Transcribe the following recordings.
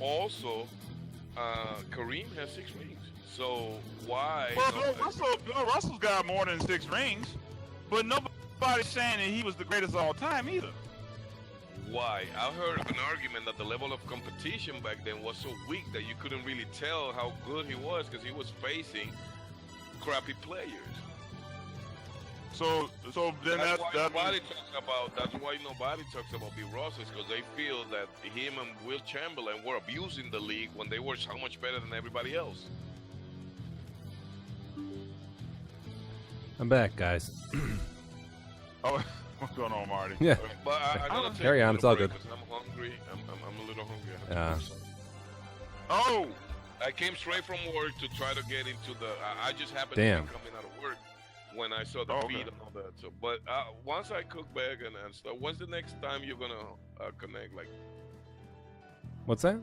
also, Kareem has 6 rings. So why Well, nobody? Bill Russell's got more than 6 rings, but nobody's saying that he was the greatest of all time either. Why? I heard an argument that the level of competition back then was so weak that you couldn't really tell how good he was because he was facing crappy players. So then That's why that means nobody talks about. That's why nobody talks about Bill Russell because they feel that him and Will Chamberlain were abusing the league when they were so much better than everybody else. I'm back, guys. oh, what's going on, Marty? Yeah. But I gotta take Carry a on, little it's all break good. 'cause I'm hungry. I'm a little hungry. I Yeah. have to do something. Oh, I came straight from work to try to get into the. I just happened to Damn. be coming out of work when I saw the Oh, okay. feed and all that. So, but once I cook back and stuff, when's the next time you're gonna connect? Like, What's that?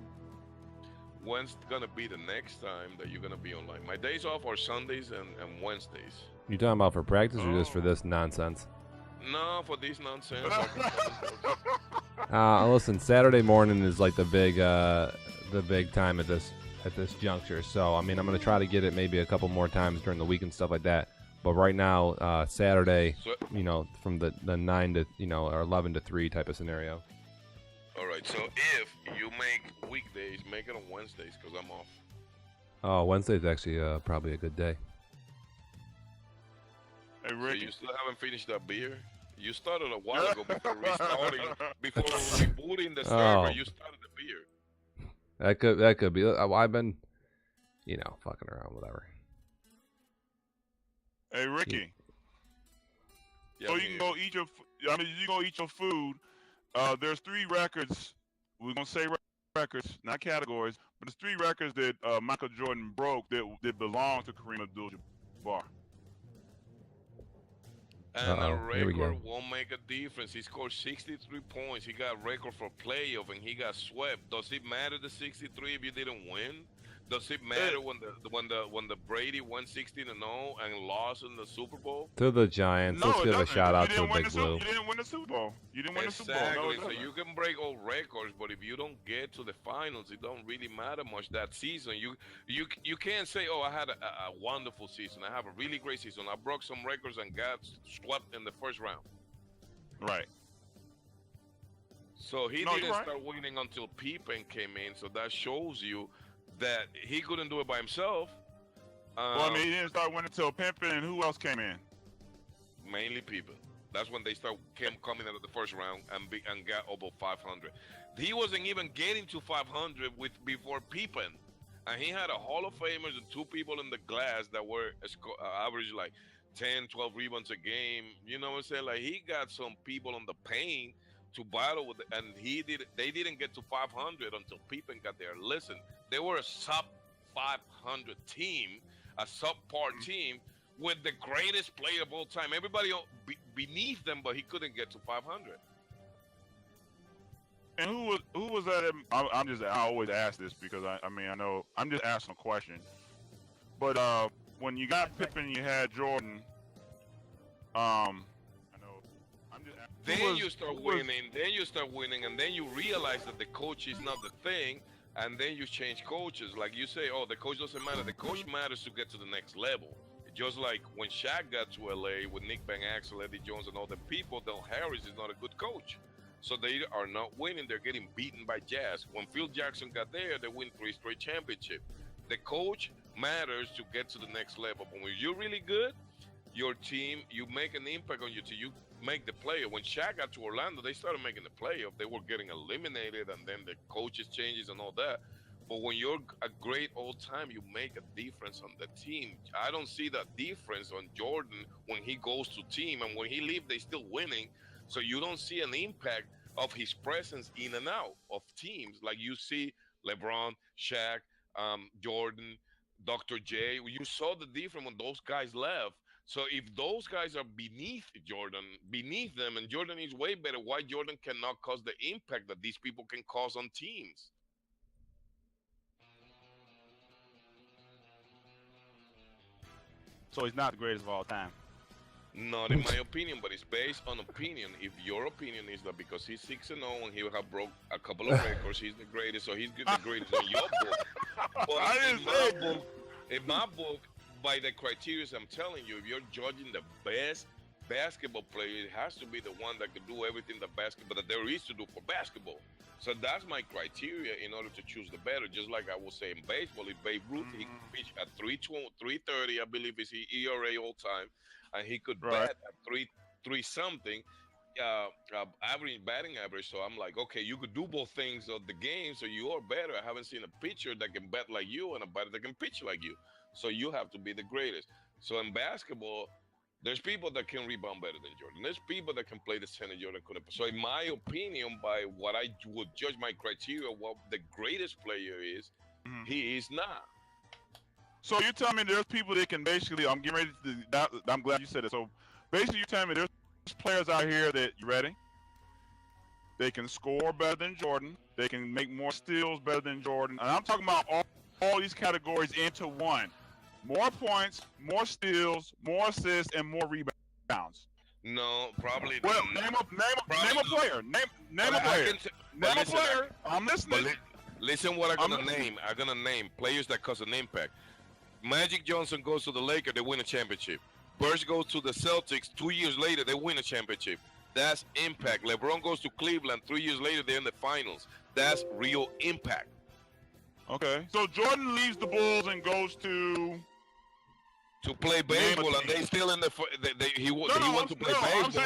when's gonna be the next time that you're gonna be online? My days off are Sundays and Wednesdays. You talking about for practice or just for this nonsense? No, for this nonsense. I can come in person. Listen, Saturday morning is like the big time at this juncture. So I mean, I'm gonna try to get it maybe a couple more times during the week and stuff like that. But right now, Saturday, So, from the 9 to or 11 to 3 type of scenario. all right. So if you make weekdays, make it on Wednesdays because I'm off. Oh, Wednesday's actually probably a good day. hey So Ricky. you still haven't finished that beer? You started a while ago before restarting, before rebooting the server. Oh. You started the beer. That could be. I've been, fucking around, whatever. Hey Ricky. Yeah, So I'm you can here. go eat your. I mean, you go eat your food. There's 3 records. We're gonna say records, not categories, but there's 3 records that Michael Jordan broke that belong to Kareem Abdul-Jabbar. And a Here we go. record won't make a difference. He scored 63 points. He got record for playoff, and he got swept. Does it matter the 63 if you didn't win? Does it matter when the Brady won 16-0 and lost in the Super Bowl? To the Giants. No, Let's it give a doesn't. shout You out to didn't win Big the Blue. You didn't win the Super Bowl. You didn't win the Super Bowl. No, Exactly. it So doesn't. you can break all records, but if you don't get to the finals, it don't really matter much that season. You can't say, "Oh, I had a wonderful season. I have a really great season. I broke some records and got swept in the first round." Right. So he No, you're didn't right. start winning until Pippen came in. So that shows you that he couldn't do it by himself. Well, I mean, he didn't start winning until Pimpin, and who else came in? Mainly Pippen. That's when they coming out of the first round and got over 500. He wasn't even getting to 500 before Pippen, and he had a Hall of Famers and 2 people in the glass that were average like 10, 12 rebounds a game. You know what I'm saying? Like he got some people on the paint to battle with, and they didn't get to 500 until Pippen got there. Listen, they were a sub 500 team, a subpar team with the greatest player of all time. Everybody beneath them, but he couldn't get to 500. And who was that? I always ask this because I mean I know I'm just asking a question. But when you got Pippen, you had Jordan. I know. I'm just. Then you start winning, and then you realize that the coach is not the thing, and then you change coaches. Like you say, oh, the coach doesn't matter. The coach matters to get to the next level. Just like when Shaq got to LA with Nick Van Exel, Eddie Jones, and all the people, Del Harris is not a good coach. So they are not winning. They're getting beaten by Jazz. When Phil Jackson got there, they win 3 straight championships. The coach matters to get to the next level. But when you're really good, your team, you make an impact on your team. You make the playoff. When Shaq got to Orlando, they started making the playoff. They were getting eliminated, and then the coaches changes and all that. But when you're a great old time, you make a difference on the team. I don't see that difference on Jordan when he goes to team, and when he leaves, they still winning. So you don't see an impact of his presence in and out of teams like you see LeBron, Shaq, Jordan, Dr. J. You saw the difference when those guys left. So if those guys are beneath Jordan, beneath them, and Jordan is way better, why Jordan cannot cause the impact that these people can cause on teams? So he's not the greatest of all time. Not in my opinion, but it's based on opinion. If your opinion is that because he's 6-0 and he have broke a couple of records, he's the greatest, so he's the greatest on your book. But I didn't in say. my book, by the criteria I'm telling you, if you're judging the best basketball player, it has to be the one that can do everything that there is to do for basketball. So that's my criteria in order to choose the better. Just like I would say in baseball, if Babe Ruth, he could pitch at 330, I believe is his ERA all time, and he could Right. bat at three something, average batting average. So I'm like, okay, you could do both things of the game, so you are better. I haven't seen a pitcher that can bat like you and a batter that can pitch like you. So you have to be the greatest. So in basketball, there's people that can rebound better than Jordan. There's people that can play the center Jordan couldn't. So in my opinion, by what I would judge my criteria, what the greatest player is, he is not. So you're telling me there's people that can basically, I'm getting ready to, I'm glad you said it. So basically you're telling me there's players out here that, you ready? They can score better than Jordan. They can make more steals better than Jordan. And I'm talking about all these categories into one. More points, more steals, more assists, and more rebounds. No, probably. Well, name a player. Name a player. Name a player. I'm listening. Listen what I'm gonna name. I'm gonna name players that cause an impact. Magic Johnson goes to the Lakers, they win a championship. Birch goes to the Celtics, 2 years later, they win a championship. That's impact. LeBron goes to Cleveland, 3 years later, they're in the finals. That's real impact. Okay. So Jordan leaves the Bulls and goes to play baseball, and they still in the. He went to play baseball.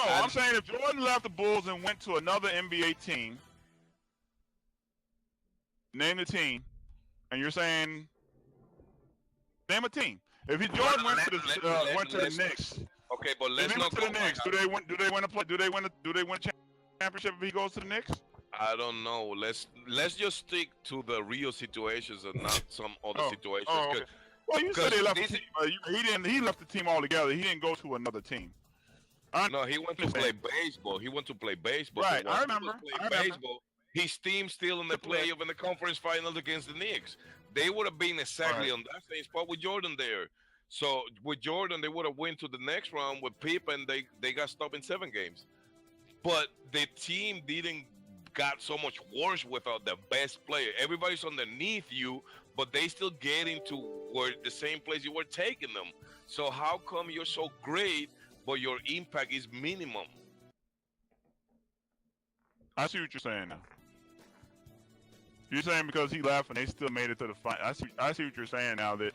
I'm saying if Jordan left the Bulls and went to another NBA team, name the team, and you're saying name a team. If Jordan went to the Knicks, okay, but let's not go to the Knicks. Do they win a championship if he goes to the Knicks? I don't know. Let's just stick to the real situations and not some other situations. Oh, okay. Well, you said he left the team. He left the team altogether. He didn't go to another team. No, he went to play baseball. He went to play baseball. Right, I remember. Baseball. His team still in the playoff in the conference finals against the Knicks. They would have been exactly on that same spot with Jordan there. So with Jordan, they would have went to the next round with Pip, and they got stopped in 7 games. But the team didn't got so much worse without the best player. Everybody's underneath you, but they still get into where the same place you were taking them. So how come you're so great, but your impact is minimum? I see what you're saying now. You're saying because he left and they still made it to the final. I see what you're saying now. That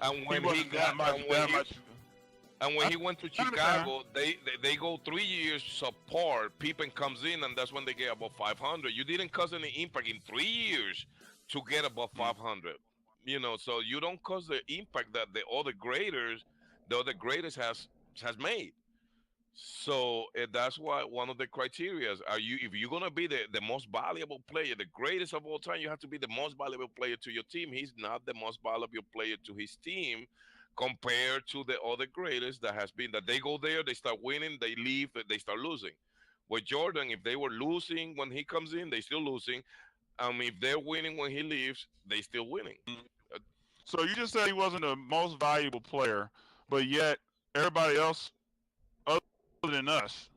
and when he went to Chicago, they go 3 years apart. Pippen comes in, and that's when they get above 500. You didn't cause any impact in 3 years to get above 500. You know, so you don't cause the impact that the other greatest has made. So that's why one of the criteria if you're gonna be the most valuable player, the greatest of all time, you have to be the most valuable player to your team. He's not the most valuable player to his team compared to the other greatest that has been that they go there, they start winning, they leave, they start losing. With Jordan, if they were losing when he comes in, they still losing. If they're winning when he leaves, they still winning. So you just said he wasn't the most valuable player, but yet everybody else other than us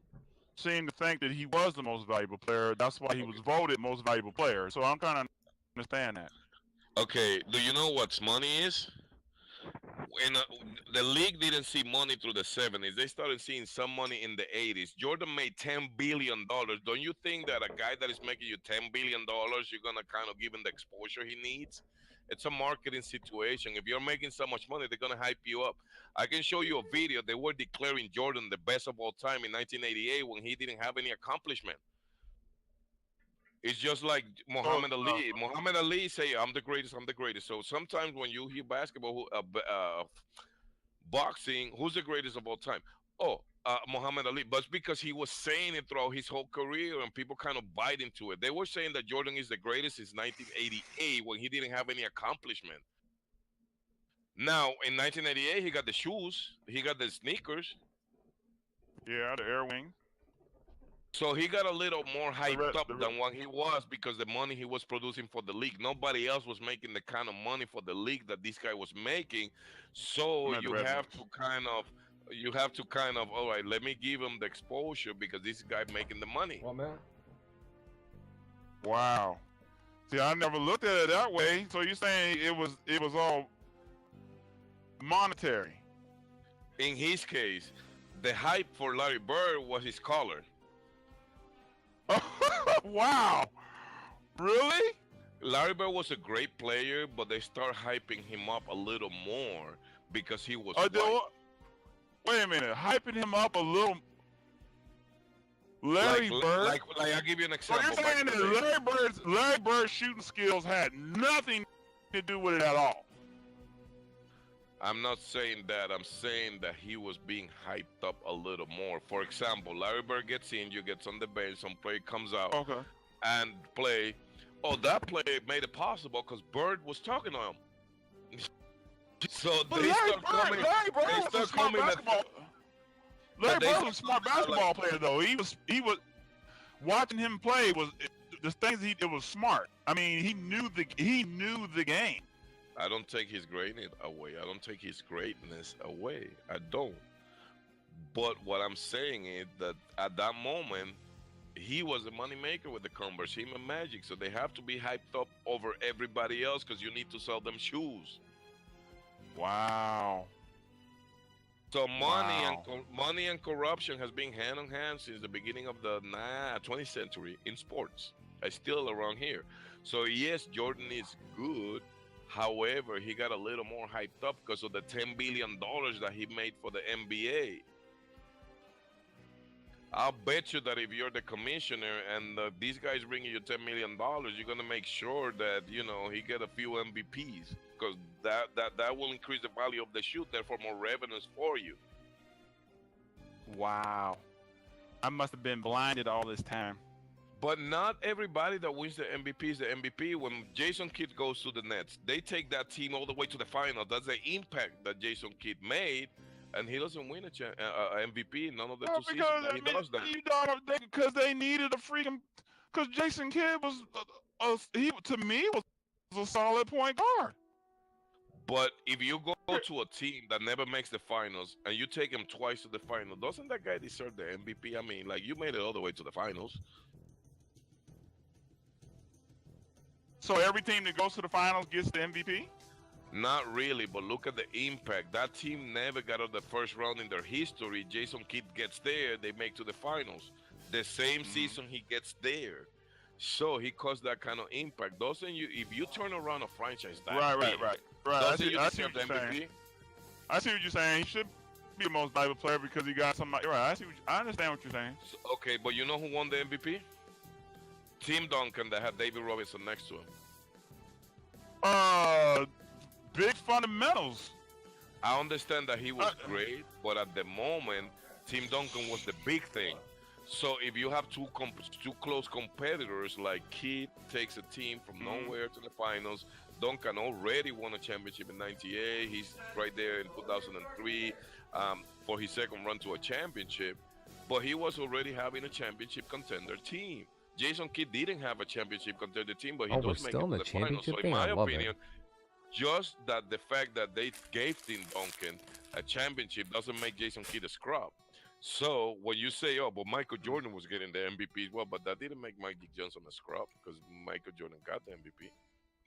seemed to think that he was the most valuable player. That's why he was voted most valuable player. So I'm kind of understand that. Okay, do you know what money is? When the league didn't see money through the 70s, they started seeing some money in the 80s. Jordan made $10 billion. Don't you think that a guy that is making you $10 billion, you're going to kind of give him the exposure he needs? It's a marketing situation. If you're making so much money, they're going to hype you up. I can show you a video. They were declaring Jordan the best of all time in 1988 when he didn't have any accomplishment. It's just like Muhammad Ali. Muhammad Ali say, I'm the greatest, I'm the greatest. So sometimes when you hear basketball, boxing, who's the greatest of all time? Muhammad Ali. But it's because he was saying it throughout his whole career and people kind of bite into it. They were saying that Jordan is the greatest since 1988 when he didn't have any accomplishment. Now, in 1988, he got the shoes. He got the sneakers. Yeah, the Air Wing. So he got a little more hyped up than what he was because the money he was producing for the league. Nobody else was making the kind of money for the league that this guy was making. So you have to kind of you have to kind of, all right, let me give him the exposure because this guy making the money. Well, man. Wow. See, I never looked at it that way. So you're saying it was all monetary? In his case, the hype for Larry Bird was his color. Wow. Really? Larry Bird was a great player, but they start hyping him up a little more because he was white. Wait a minute. Hyping him up a little. Larry Bird? Like I'll give you an So example. you're saying that Larry Bird's shooting skills had nothing to do with it at all? I'm not saying that. I'm saying that he was being hyped up a little more. For example, Larry Bird gets in, you get on the bench, some player comes out and play. Oh, that play made it possible because Bird was talking to him. So But they Larry start Bird, coming. Larry Bird They was a start smart coming. basketball. Larry Bird was a smart basketball player, though. He was watching him play was the things it was smart. I mean, he knew the game. I don't take his greatness away. I don't take his greatness away. I don't. But what I'm saying is that at that moment, he was the money maker with the Converse, him and Magic. So they have to be hyped up over everybody else because you need to sell them shoes. Wow. So money and corruption has been hand in hand since the beginning of the 20th century in sports. It's still around here. So yes, Jordan is good. However, he got a little more hyped up because of the $10 billion that he made for the NBA. I'll bet you that if you're the commissioner and these guys bringing you $10 million, you're gonna make sure that he get a few MVPs because that will increase the value of the shoe, therefore more revenues for you. Wow. I must have been blinded all this time. But not everybody that wins the MVP is the MVP. When Jason Kidd goes to the Nets, they take that team all the way to the final. That's the impact that Jason Kidd made, and he doesn't win a MVP. None of the two seasons that he does that. Because they needed a freaking. Because Jason Kidd was, to me, was a solid point guard. But if you go to a team that never makes the finals and you take him twice to the final, doesn't that guy deserve the MVP? I mean, like, you made it all the way to the finals. So every team that goes to the finals gets the MVP? Not really, but look at the impact. That team never got out of the first round in their history. Jason Kidd gets there, they make to the finals. The same season he gets there. So he caused that kind of impact. Doesn't you? If you turn around a franchise that Right. Doesn't I see you what deserve the you're MVP? saying. I see what you're saying. He should be the most valuable player because he got somebody. Right. I understand what you're saying. So, okay, but you know who won the MVP? Tim Duncan that had David Robinson next to him. Big fundamentals. I understand that he was great, but at the moment, Tim Duncan was the big thing. So if you have two close competitors, like Kidd takes a team from nowhere to the finals, Duncan already won a championship in '98. He's right there in 2003 for his second run to a championship, but he was already having a championship contender team. Jason Kidd didn't have a championship contender team, but he does make it to the finals. So in my opinion, just that the fact that they gave Tim Duncan a championship doesn't make Jason Kidd a scrub. So when you say, oh, but Michael Jordan was getting the MVP, well, but that didn't make Magic Johnson a scrub because Michael Jordan got the MVP.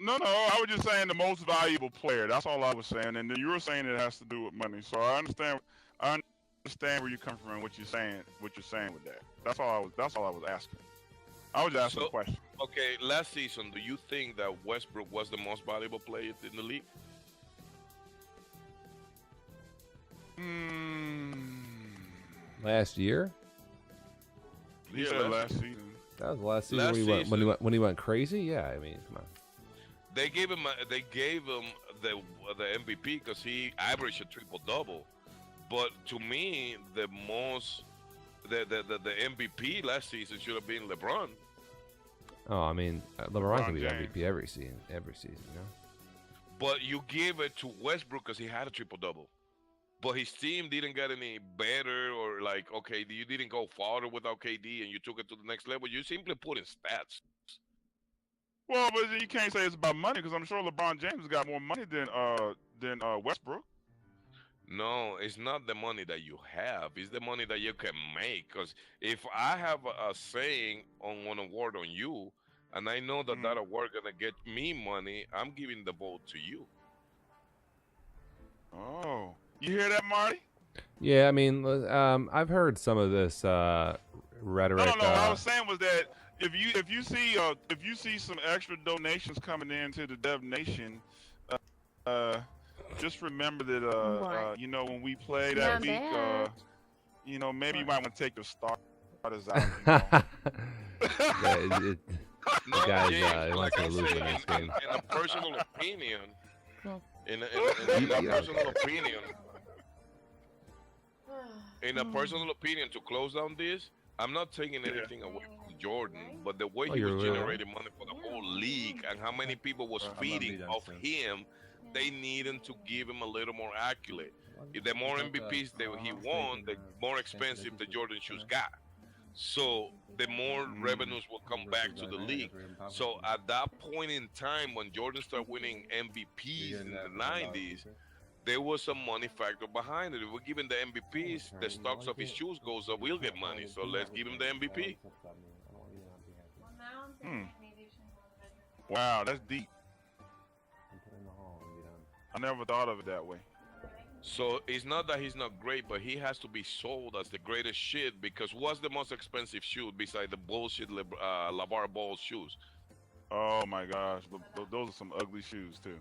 No, I was just saying the most valuable player. That's all I was saying. And then you were saying it has to do with money. So I understand where you come from and what you're saying with that. That's all I was asking. I was asking a question. Okay, last season, do you think that Westbrook was the most valuable player in the league? Last year? He said last season. That was the last season when he went crazy. Yeah, I mean, come on. They gave him the MVP because he averaged a triple double. But to me, the MVP last season should have been LeBron. Oh, I mean, LeBron can be MVP every season, you know. But you give it to Westbrook because he had a triple double. But his team didn't get any better, or like, okay, you didn't go farther without KD and you took it to the next level. You simply put in stats. Well, but you can't say it's about money because I'm sure LeBron James got more money than Westbrook. No, it's not the money that you have. It's the money that you can make. Because if I have a saying on one award on you, and I know that Mhm. that award gonna get me money, I'm giving the vote to you. Oh, you hear that, Marty? Yeah, I mean, I've heard some of this No, no, rhetoric. no. What I was saying was that if you see some extra donations coming into the Dev Nation, uh, just remember that What? you know, when we play that Not week, bad. you know, maybe you What? might want to take the starters out. You know. yeah, the No, guy's James, he like wants to I lose say, in this game. in a personal opinion, Well, in a Yeah. personal opinion, in a personal opinion, to close down this, I'm not taking Yeah. anything away from Jordan, but the way Oh, he was you're generating money for the whole league and how many people was feeding off him, they needed to give him a little more accurate. If the more MVPs that he won, the more expensive the Jordan shoes got. So the more revenues will come back to the league. So at that point in time, when Jordan started winning MVPs in the 90s, there was some money factor behind it. If we're giving the MVPs, the stocks of his shoes goes up, we'll get money. So let's give him the MVP. Hmm. Wow, that's deep. I never thought of it that way. So it's not that he's not great, but he has to be sold as the greatest shit because what's the most expensive shoe beside the bullshit LeVar Ball shoes? Oh my gosh, those are some ugly shoes too.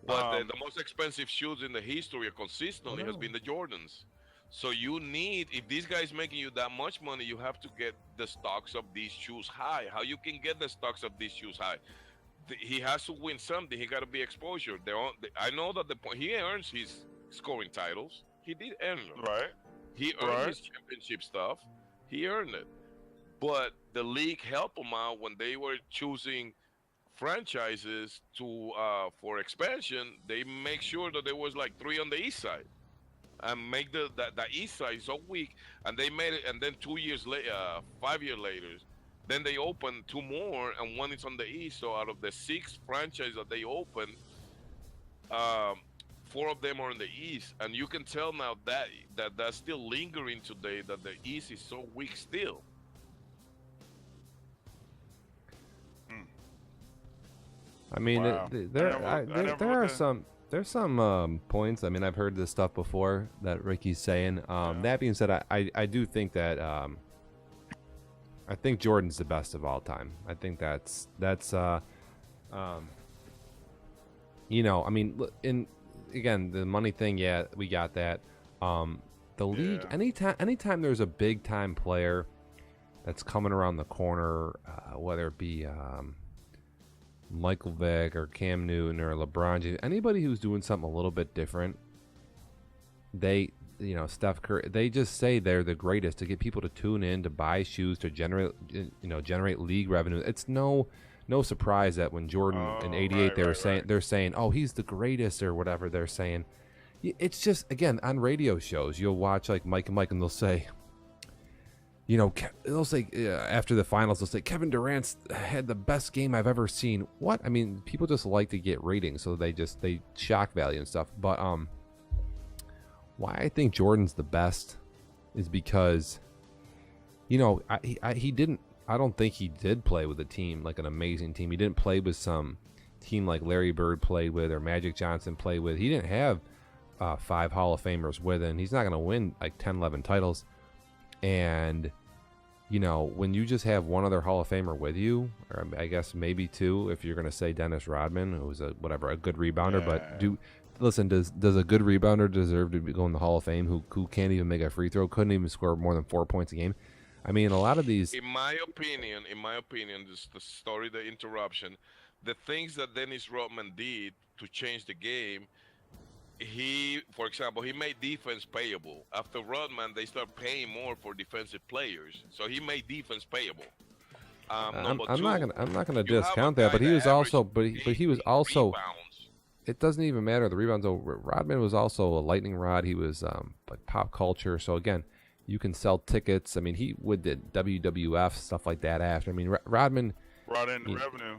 But the most expensive shoes in the history consistently has been the Jordans. So you need, if this guy is making you that much money, you have to get the stocks of these shoes high. How you can get the stocks of these shoes high? He has to win something. He got to be exposure. I know that he earns his scoring titles. He did earn them. Right, He earned right. his championship stuff. He earned it. But the league helped him out when they were choosing franchises to for expansion. They make sure that there was like 3 on the east side and make the east side so weak. And they made it. And then 2 years later, 5 years later, then they opened 2 more, and one is on the east. So out of the 6 franchises that they opened, 4 of them are in the east, and you can tell now that's still lingering today. That the east is so weak still. I mean, Wow. there's some points. I mean, I've heard this stuff before that Ricky's saying. That being said, I do think that I think Jordan's the best of all time. I think that's you know, I mean, again, the money thing, yeah, we got that. The league, anytime there's a big time player that's coming around the corner, whether it be Michael Vick or Cam Newton or LeBron James, anybody who's doing something a little bit different, Steph Curry, they just say they're the greatest to get people to tune in, to buy shoes, to generate league revenue. It's no surprise that when Jordan in '88 they're saying, oh, he's the greatest or whatever they're saying. It's just, again, on radio shows you'll watch like Mike and Mike, and they'll say, they'll say after the finals, they'll say Kevin Durant's had the best game I've ever seen. What? I mean, people just like to get ratings, so they shock value and stuff. But why I think Jordan's the best is because, I don't think he did play with a team like an amazing team. He didn't play with some team like Larry Bird played with or Magic Johnson played with. He didn't have 5 Hall of Famers with him. He's not going to win like 10, 11 titles. And when you just have one other Hall of Famer with you, or I guess maybe 2, if you're going to say Dennis Rodman, who was a good rebounder. Yeah. But does a good rebounder deserve to go in the Hall of Fame? Who can't even make a free throw, couldn't even score more than 4 points a game? I mean, a lot of these. In my opinion, this the story, the interruption, the things that Dennis Rodman did to change the game. For example, he made defense payable. After Rodman, they start paying more for defensive players, so he made defense payable. I'm not gonna discount that, but he was also, he was also. Rebounds. It doesn't even matter the rebounds. Rodman was also a lightning rod. He was like pop culture. So again, you can sell tickets. I mean, he would did WWF stuff like that after. I mean, Rodman brought in the revenue.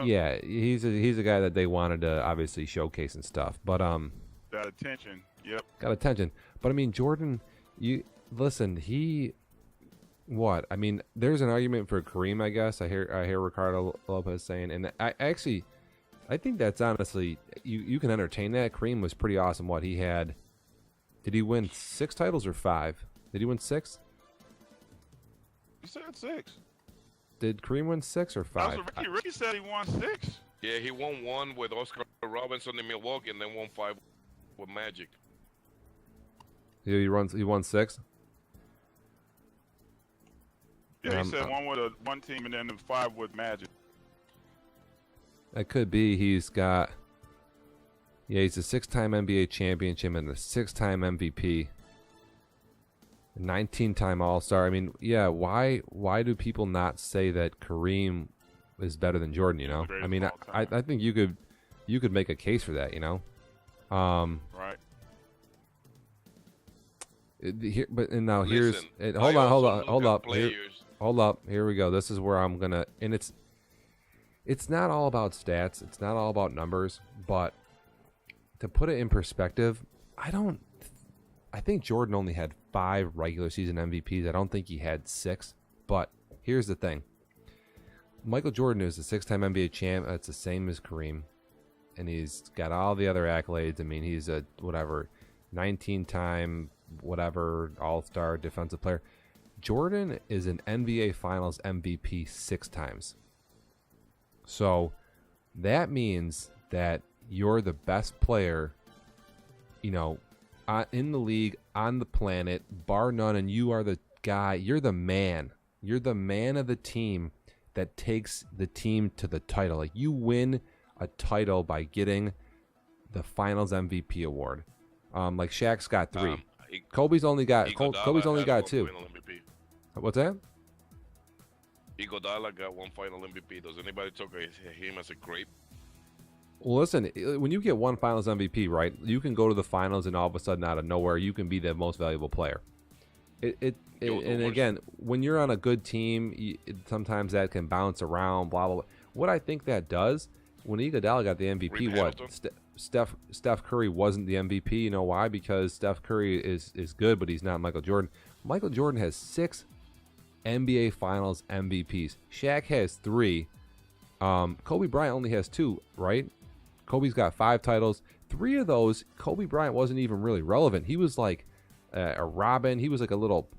Yeah, he's a guy that they wanted to obviously showcase and stuff. But that attention. Yep. got attention. But I mean, Jordan, you listen. I mean, there's an argument for Kareem. I guess I hear Ricardo Lopez saying, and I think that's honestly you can entertain that. Kareem was pretty awesome. What he had. Did he win 6 titles or 5? Did he win 6? He said 6. Did Kareem win 6 or 5? That was Ricky. Ricky said he won 6. Yeah, he won 1 with Oscar Robinson in Milwaukee, and then won 5 with Magic. He won 6. Yeah, he said 1 with one team and then 5 with Magic. That could be. He's got. Yeah, he's a 6-time NBA championship and a 6-time MVP. 19-time All-Star. I mean, yeah. Why do people not say that Kareem is better than Jordan? You know, I mean, I think you could make a case for that. You know, right. Now here's hold up. Here we go. This is where I'm gonna, and it's not all about stats. It's not all about numbers, but to put it in perspective, I think Jordan only had 5 regular season MVPs. I don't think he had 6. But here's the thing. Michael Jordan is a 6-time NBA champ. That's the same as Kareem. And he's got all the other accolades. I mean, he's a 19-time All-Star defensive player. Jordan is an NBA Finals MVP 6 times. So that means that you're the best player, in the league, on the planet, bar none, and you are the guy. You're the man. You're the man of the team that takes the team to the title. Like, you win a title by getting the Finals MVP award. Like Shaq's got 3. Kobe's only got 2. What's that? Iguodala got 1 final MVP. Does anybody talk him as a grape? Well, listen, when you get 1 Finals MVP, right, you can go to the finals and all of a sudden, out of nowhere, you can be the most valuable player. And again, when you're on a good team, sometimes that can bounce around, blah, blah, blah. What I think that does, when Iguodala got the MVP, Steph Curry wasn't the MVP. You know why? Because Steph Curry is good, but he's not Michael Jordan. Michael Jordan has 6 NBA Finals MVPs. Shaq has 3. Kobe Bryant only has 2, right? Kobe's got 5 titles. 3 of those, Kobe Bryant wasn't even really relevant. He was like a Robin. He was like a little,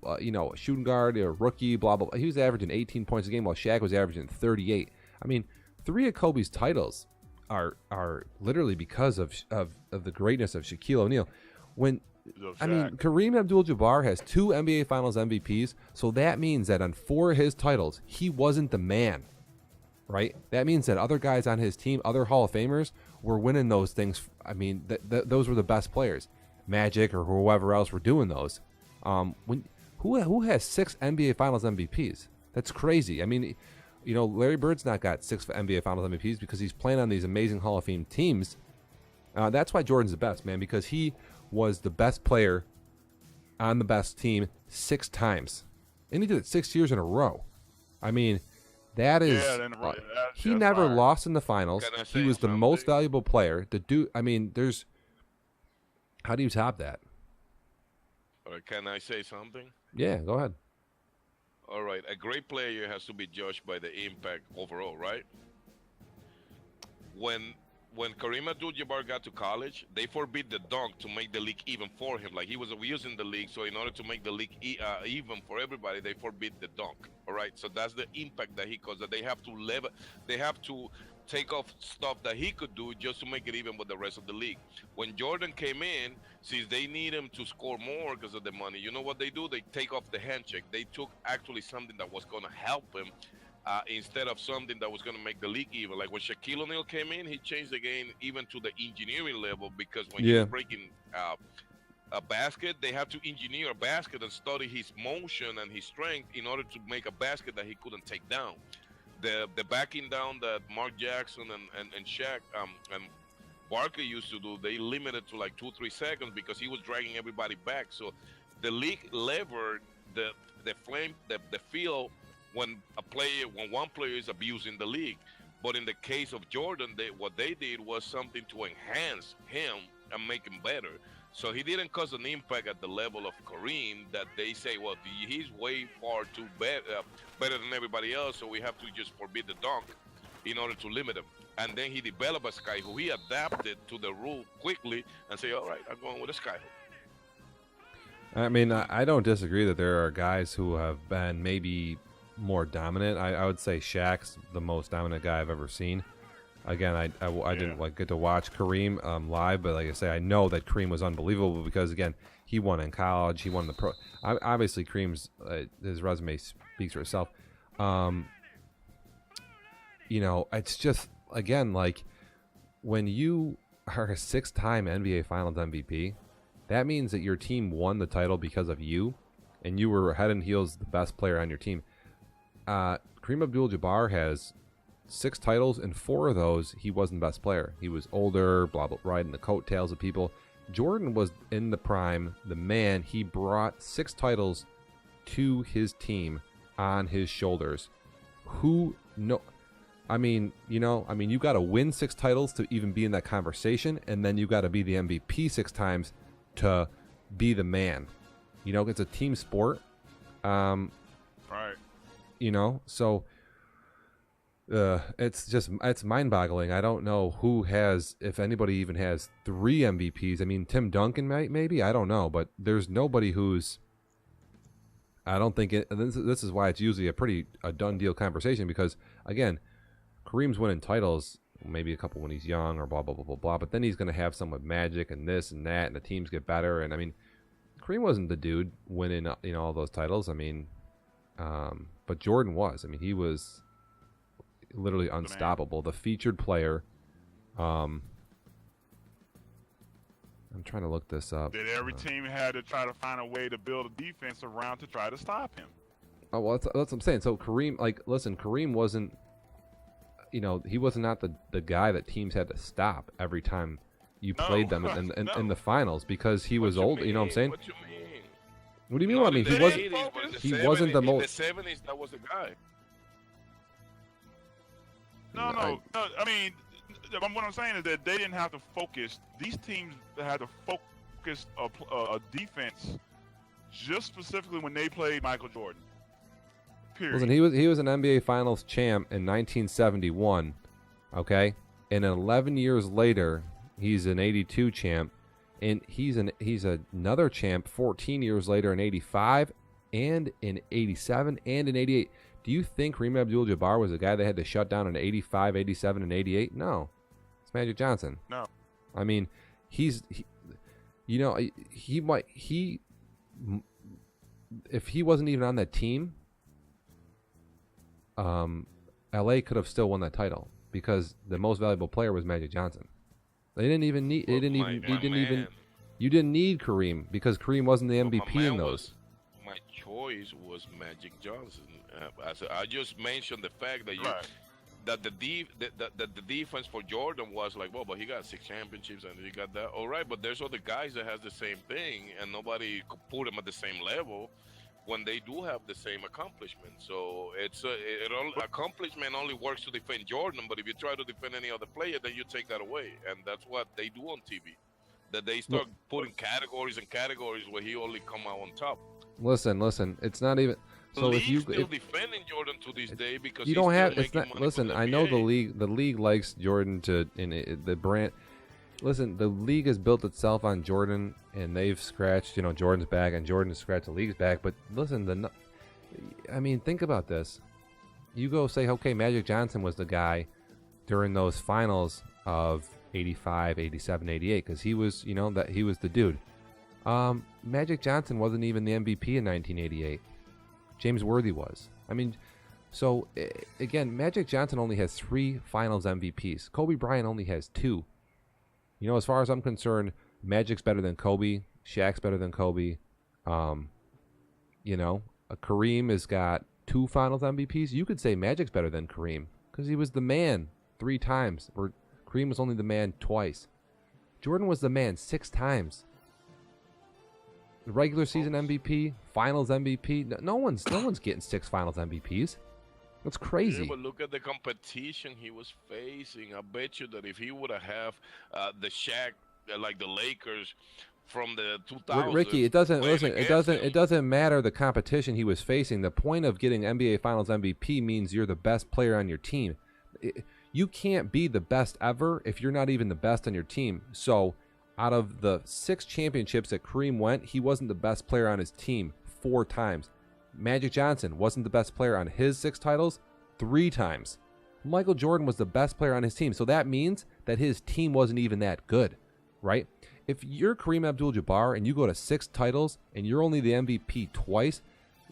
shooting guard, a rookie, blah, blah, blah. He was averaging 18 points a game while Shaq was averaging 38. I mean, 3 of Kobe's titles are literally because of the greatness of Shaquille O'Neal. Kareem Abdul-Jabbar has 2 NBA Finals MVPs, so that means that on 4 of his titles, he wasn't the man. Right? That means that other guys on his team, other Hall of Famers, were winning those things. I mean, those were the best players. Magic or whoever else were doing those. Who has 6 NBA Finals MVPs? That's crazy. I mean, Larry Bird's not got 6 NBA Finals MVPs because he's playing on these amazing Hall of Fame teams. That's why Jordan's the best, man, because he was the best player on the best team 6 times. And he did it 6 years in a row. I mean, that is, he never lost in the finals. He was the most valuable player. How do you top that? All right, can I say something? Yeah, go ahead. All right, a great player has to be judged by the impact overall, right? When Kareem Abdul-Jabbar got to college, they forbid the dunk to make the league even for him. Like, he was using the league, so in order to make the league even for everybody, they forbid the dunk. All right, so that's the impact that he caused. That they have to take off stuff that he could do just to make it even with the rest of the league. When Jordan came in, since they need him to score more because of the money, you know what they do? They take off the handshake. They took actually something that was going to help him. Instead of something that was going to make the league even. Like when Shaquille O'Neal came in, he changed the game even to the engineering level, because when he was breaking a basket, they have to engineer a basket and study his motion and his strength in order to make a basket that he couldn't take down. The backing down that Mark Jackson and Shaq and Barkley used to do, they limited to like 2-3 seconds because he was dragging everybody back. So the league levered the field when one player is abusing the league. But in the case of Jordan, what they did was something to enhance him and make him better. So he didn't cause an impact at the level of Kareem that they say, well, he's way far too better than everybody else, so we have to just forbid the dunk in order to limit him. And then he developed a skyhook. He adapted to the rule quickly and say, all right, I'm going with a skyhook. I mean, I don't disagree that there are guys who have been maybe more dominant. I would say Shaq's the most dominant guy I've ever seen. Again, I didn't get to watch Kareem live, but like I say, I know that Kareem was unbelievable because again, he won in college, he won the pro. Obviously, Kareem's his resume speaks for itself. You know, it's just again like when you are a 6-time NBA Finals MVP, that means that your team won the title because of you, and you were head and heels the best player on your team. Kareem Abdul-Jabbar has 6 titles, and 4 of those he wasn't the best player. He was older, blah blah, riding the coattails of people. Jordan was in the prime, the man. He brought 6 titles to his team on his shoulders. Who no? I mean, you got to win 6 titles to even be in that conversation, and then you got to be the MVP 6 times to be the man. You know, it's a team sport. Right. You know, so. It's mind-boggling. I don't know who has, if anybody even has 3 MVPs. I mean, Tim Duncan maybe, I don't know, but there's nobody who's. I don't think it. This is why it's usually a done deal conversation because again, Kareem's winning titles, maybe a couple when he's young or blah blah blah blah blah, but then he's going to have some with Magic and this and that, and the teams get better. And I mean, Kareem wasn't the dude winning all those titles. I mean, but Jordan was. I mean, he was. Literally unstoppable, the featured player. I'm trying to look this up. That every team had to try to find a way to build a defense around to try to stop him. Oh well, that's what I'm saying. So Kareem, Kareem wasn't, he was not the guy that teams had to stop every time you played them in the finals because he was old. You know what I'm saying? What you mean? What do you mean? I mean, he wasn't the most. In the 70s, that was the guy. No. I mean, what I'm saying is that they didn't have to focus. These teams had to focus a defense just specifically when they played Michael Jordan. Period. Listen, he was an NBA Finals champ in 1971. Okay, and 11 years later, he's an 82 champ, and he's another champ 14 years later in 85, and in 87, and in 88. Do you think Kareem Abdul-Jabbar was the guy they had to shut down in 85, 87, and 88? No. It's Magic Johnson. No. I mean, if he wasn't even on that team, LA could have still won that title because the most valuable player was Magic Johnson. They didn't even need you didn't need Kareem because Kareem wasn't the MVP in those. My choice was Magic Johnson. I just mentioned the fact that that the defense for Jordan was like, well, but he got 6 championships and he got that. All right, but there's other guys that has the same thing, and nobody could put them at the same level when they do have the same accomplishment. So accomplishment only works to defend Jordan, but if you try to defend any other player, then you take that away, and that's what they do on TV. That they start putting categories and categories where he only come out on top. Listen. It's not even. So if defending Jordan to this day because you don't have. It's not. Listen, I know the league likes Jordan the brand. Listen, the league has built itself on Jordan, and they've scratched Jordan's back, and Jordan has scratched the league's back. But listen, think about this. You go say, okay, Magic Johnson was the guy during those finals of 85, 87, 88, because he was, that he was the dude. Magic Johnson wasn't even the MVP in 1988. James Worthy was. I mean, so again, Magic Johnson only has 3 Finals MVPs. Kobe Bryant only has 2. As far as I'm concerned, Magic's better than Kobe. Shaq's better than Kobe. Kareem has got 2 Finals MVPs. You could say Magic's better than Kareem because he was the man 3 times, where Kareem was only the man twice. Jordan was the man 6 times. Regular season MVP, Finals MVP. No one's getting 6 Finals MVPs. That's crazy. Yeah, but look at the competition he was facing. I bet you that if he would have the Shaq, like the Lakers, from the 2000s. Ricky, it doesn't playing listen. It against doesn't. him. It doesn't matter the competition he was facing. The point of getting NBA Finals MVP means you're the best player on your team. You can't be the best ever if you're not even the best on your team. So, out of the 6 championships that Kareem went, he wasn't the best player on his team 4 times. Magic Johnson wasn't the best player on his 6 titles 3 times. Michael Jordan was the best player on his team. So that means that his team wasn't even that good, right? If you're Kareem Abdul-Jabbar and you go to 6 titles and you're only the MVP twice,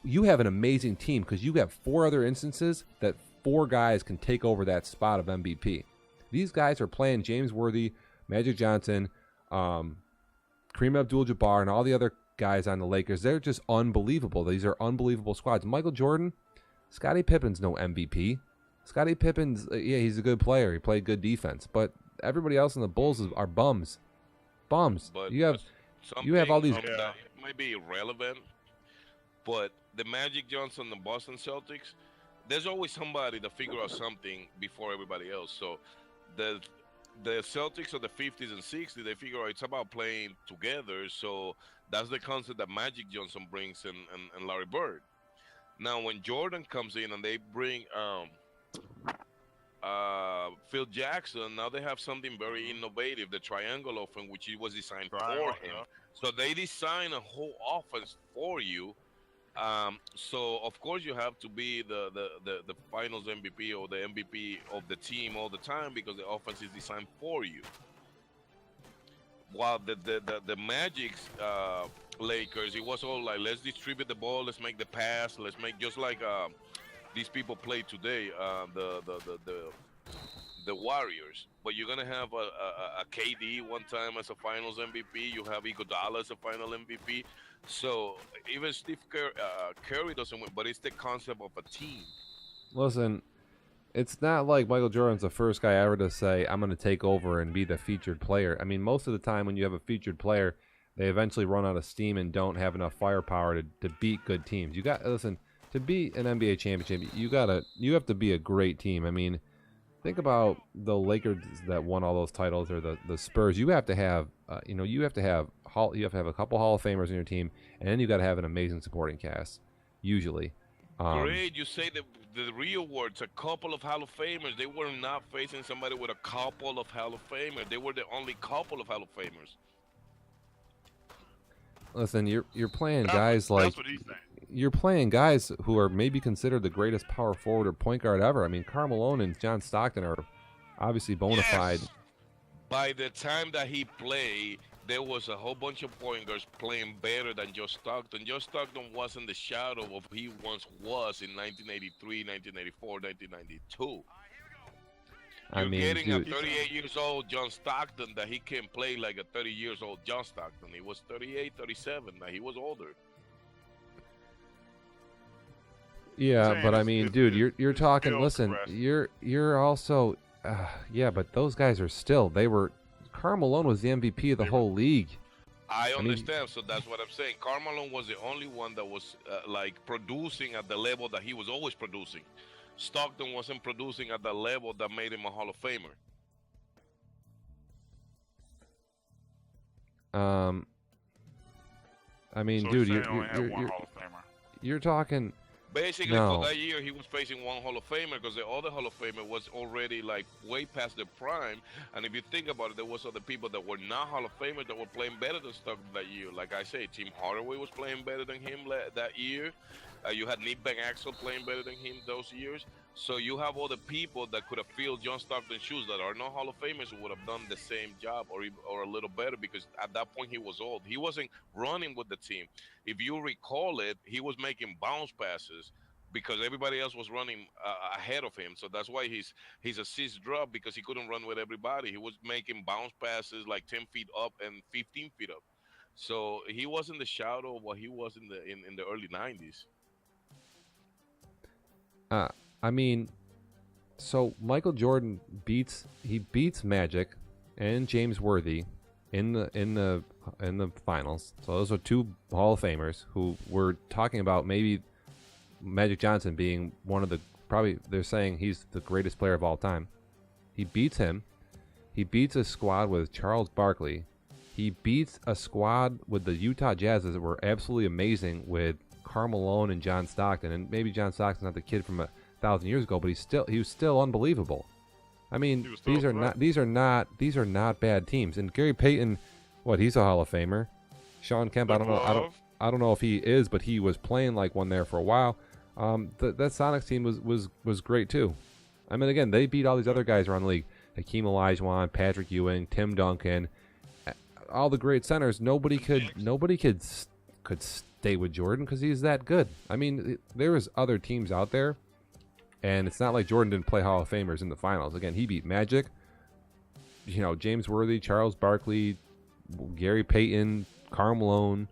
you have an amazing team because you have 4 other instances that 4 guys can take over that spot of MVP. These guys are playing James Worthy, Magic Johnson, Kareem Abdul-Jabbar, and all the other guys on the Lakers. They're just unbelievable. These are unbelievable squads. Michael Jordan, Scottie Pippen's no MVP. Scottie Pippen's, yeah, he's a good player. He played good defense, but everybody else in the Bulls are bums. Bums. But You have all these. that might be irrelevant, but the Magic Johnson, the Boston Celtics, there's always somebody that figure out something before everybody else. So the Celtics of the 50s and 60s, they figure out it's about playing together. So that's the concept that Magic Johnson brings and Larry Bird. Now when Jordan comes in and they bring Phil Jackson, now they have something very innovative, the triangle offense, which was designed for him. So they design a whole offense for you. So of course you have to be the Finals MVP or the MVP of the team all the time because the offense is designed for you. While the Magic's Lakers, it was all like, let's distribute the ball, let's make the pass, let's make just like these people play today, the Warriors. But you're gonna have a KD one time as a Finals MVP. You have Iguodala as a Final MVP. So even Steve Curry doesn't win, but it's the concept of a team. Listen, it's not like Michael Jordan's the first guy ever to say, I'm going to take over and be the featured player. I mean, most of the time when you have a featured player, they eventually run out of steam and don't have enough firepower to beat good teams. Listen, to beat an NBA championship, you have to be a great team. I mean, think about the Lakers that won all those titles, or the Spurs. You have to have, you have to have a couple Hall of Famers in your team, and then you got to have an amazing supporting cast. Usually, Great, you say the real words, a couple of Hall of Famers. They were not facing somebody with a couple of Hall of Famers. They were the only couple of Hall of Famers. Listen, you're playing guys like that's what he's saying. You're playing guys who are maybe considered the greatest power forward or point guard ever. I mean, Karl Malone and John Stockton are obviously bona fide. By the time that he played, there was a whole bunch of point guards playing better than Joe Stockton. Joe Stockton wasn't the shadow of he once was in 1983, 1984, 1992. You're getting a 38 years old John Stockton that he can play like a 30 years old John Stockton. He was 38, 37. Now he was older. Yeah, but I mean, dude, you're talking. Listen, you're also, yeah, but those guys are still. Karl Malone was the MVP of the whole league. I understand, so that's what I'm saying. Karl Malone was the only one that was like producing at the level that he was always producing. Stockton wasn't producing at the level that made him a Hall of Famer. I mean, So dude, you're talking. Basically, No. for that year, he was facing one Hall of Famer because the other Hall of Famer was already like way past their prime. And if you think about it, there was other people that were not Hall of Famers that were playing better than Stockton that year. Like I say, Tim Hardaway was playing better than him that year. You had Nick Van Exel playing better than him those years. So you have other people that could have filled John Stockton's shoes that are not Hall of Famers who would have done the same job or a little better, because at that point he was old. He wasn't running with the team. If you recall it, he was making bounce passes because everybody else was running ahead of him. So that's why his assists dropped, because he couldn't run with everybody. He was making bounce passes like 10 feet up and 15 feet up. So he wasn't the shadow of what he was in the early 90s. I mean, so Michael Jordan beats Magic and James Worthy in the finals. So those are 2 Hall of Famers who we're talking about. Maybe Magic Johnson being one of they're saying he's the greatest player of all time. He beats him. He beats a squad with Charles Barkley. He beats a squad with the Utah Jazz that were absolutely amazing with Karl Malone and John Stockton. And maybe John Stockton's not the kid from 1,000 years ago, but he was still unbelievable. I mean, these are not bad teams. And Gary Payton, he's a Hall of Famer. Sean Kemp, I don't know if he is, but he was playing like one there for a while. That Sonics team was great too. I mean, again, they beat all these other guys around the league: Hakeem Olajuwon, Patrick Ewing, Tim Duncan, all the great centers. Nobody could stay with Jordan because he's that good. I mean, there was other teams out there, and it's not like Jordan didn't play Hall of Famers in the finals. Again, he beat Magic, James Worthy, Charles Barkley, Gary Payton, Karl Malone,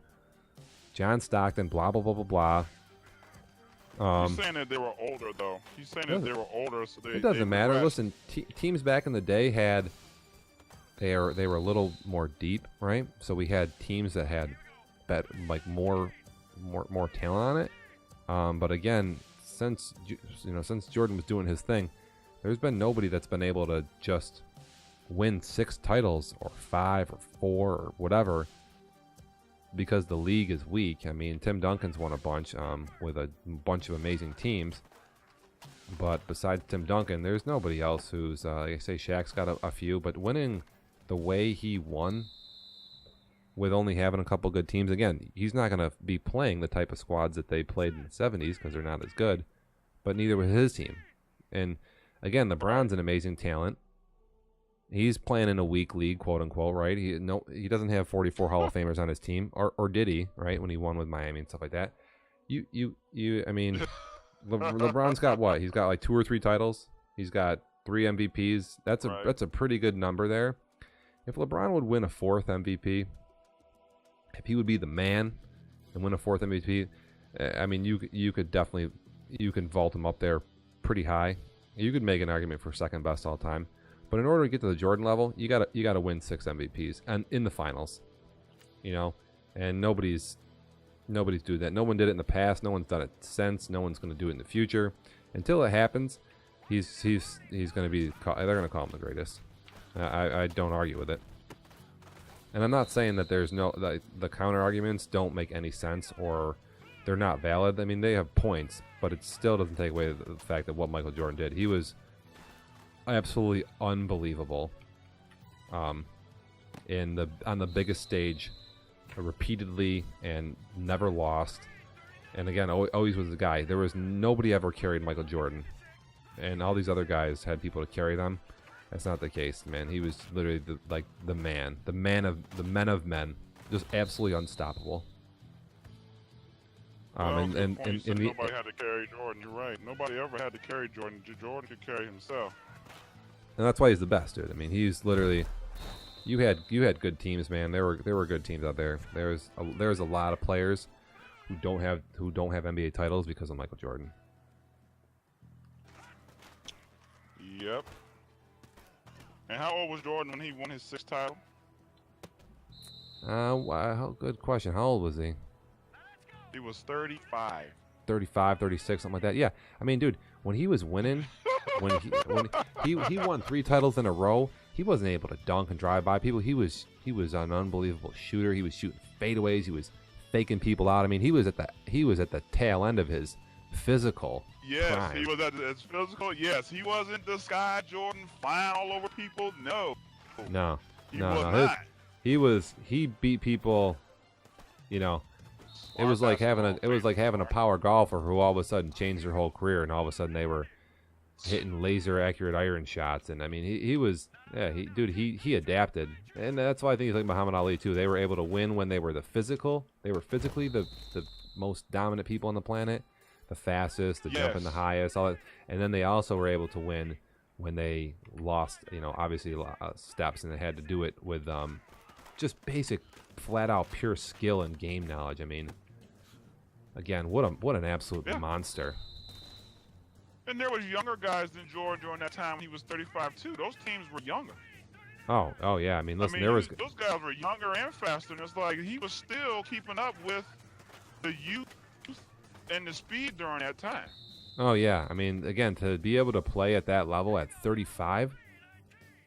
John Stockton, blah blah blah blah blah. He's saying that they were older, though. He's saying that they were older, so it doesn't matter. Listen, teams back in the day they were a little more deep, right? So we had teams that had more talent on it. But again, since Jordan was doing his thing, there's been nobody that's been able to just win 6 titles or 5 or 4 or whatever, because the league is weak. I mean, Tim Duncan's won a bunch with a bunch of amazing teams. But besides Tim Duncan, there's nobody else who's, like I say, Shaq's got a few. But winning the way he won with only having a couple good teams, again, he's not going to be playing the type of squads that they played in the 70s because they're not as good. But neither was his team. And again, LeBron's an amazing talent. He's playing in a weak league, quote unquote, right? He doesn't have 44 Hall of Famers on his team, or did he? Right, when he won with Miami and stuff like that. I mean, LeBron's got what? He's got like 2 or 3 titles. He's got 3 MVPs. That's a pretty good number there. If LeBron would win a 4th MVP, if he would be the man and win a 4th MVP, I mean, you could definitely vault him up there pretty high. You could make an argument for second best all time. But in order to get to the Jordan level, you gotta win 6 MVPs and in the finals, and nobody's doing that. No one did it in the past. No one's done it since. No one's going to do it in the future. Until it happens, he's going to be. They're going to call him the greatest. I don't argue with it. And I'm not saying that there's the counter arguments don't make any sense or they're not valid. I mean, they have points, but it still doesn't take away the fact that what Michael Jordan did. He was absolutely unbelievable on the biggest stage, repeatedly, and never lost. And again, always was the guy. There was nobody ever carried Michael Jordan, and all these other guys had people to carry them. That's not the case, man. He was literally the men of men, just absolutely unstoppable. Nobody had to carry Jordan. You're right. Nobody ever had to carry Jordan. Jordan could carry himself. And that's why he's the best, dude. I mean, he's literally. You had good teams, man. There were good teams out there. There's a lot of players who don't have NBA titles because of Michael Jordan. Yep. And how old was Jordan when he won his 6th title? Good question. How old was he? He was 35. 35, 36, something like that. Yeah. I mean, dude, when he was winning, when he won 3 titles in a row, he wasn't able to dunk and drive by people. He was an unbelievable shooter. He was shooting fadeaways. He was faking people out. I mean, he was at the tail end of his physical prime. He was at his physical. Yes, he wasn't the Sky Jordan flying all over people. No. He was not. He beat people. It was like having a power golfer who all of a sudden changed their whole career, and all of a sudden they were hitting laser accurate iron shots. And I mean, he adapted, and that's why I think he's like Muhammad Ali too. They were able to win when they were physically the most dominant people on the planet, the fastest, the jumping the highest, all that. And then they also were able to win when they lost, obviously steps, and they had to do it with just basic, flat out pure skill and game knowledge. I mean, again, what an absolute monster. And there was younger guys than Jordan during that time when he was 35 too. Those teams were younger. Oh yeah. I mean, listen, those guys were younger and faster. And it's like he was still keeping up with the youth and the speed during that time. Oh yeah. I mean, again, to be able to play at that level at 35,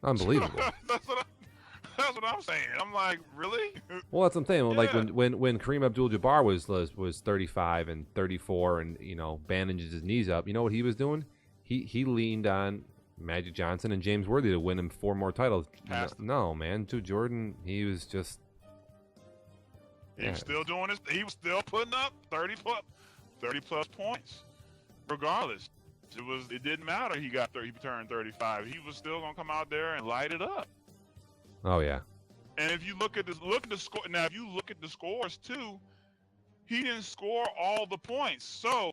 unbelievable. That's what what I'm saying. I'm like, really? Well, that's what I'm saying. Like Yeah. when Kareem Abdul-Jabbar was 35 and 34 and bandaged his knees up, you know what he was doing? He leaned on Magic Johnson and James Worthy to win him 4 more titles. No, man, Joe Jordan, he was just. He was still doing this. He was still putting up 30 plus points, regardless. It didn't matter. He turned 35. He was still gonna come out there and light it up. Oh yeah. And if you look at the score now, if you look at the scores too, he didn't score all the points. So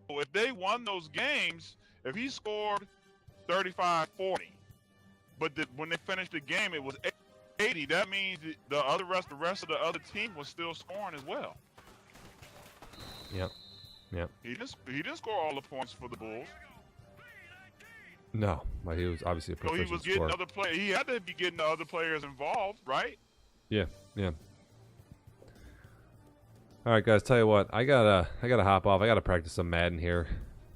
if they won those games, if he scored 35, 40, but when they finished the game, it was 80. That means the rest of the other team was still scoring as well. Yep. He didn't score all the points for the Bulls. No, but he was obviously a So he proficient was getting scorer. other players. He had to be getting the other players involved, right? Yeah. All right, guys. Tell you what, I gotta hop off. I gotta practice some Madden here.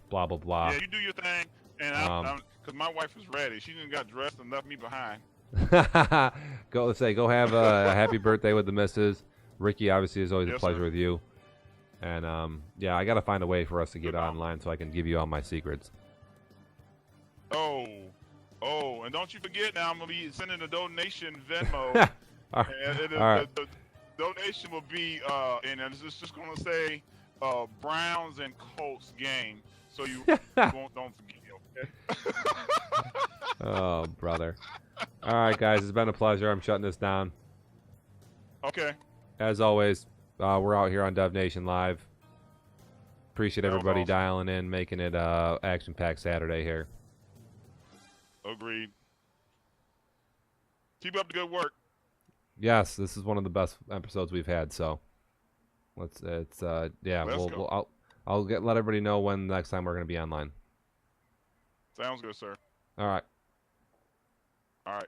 Blah blah blah. Yeah, you do your thing, and because my wife is ready. She done got dressed and left me behind. Go have a happy birthday with the missus. Ricky, obviously, is always a pleasure sir. with you. And yeah, I gotta find a way for us to get online so I can give you all my secrets. Oh, and don't you forget now, I'm gonna be sending a donation Venmo. All And right. the donation will be, and it's just gonna say Browns and Colts game, so you don't forget. Okay? Oh, brother. All right, guys, it's been a pleasure. I'm shutting this down. Okay. As always, we're out here on Dev Nation Live. Appreciate That was everybody awesome. dialing in, making it action-packed Saturday here. Agreed. Keep up the good work. Yes, this is one of the best episodes we've had. So let's yeah. Let's go. I'll let everybody know when the next time we're gonna be online. Sounds good, sir. All right. All right.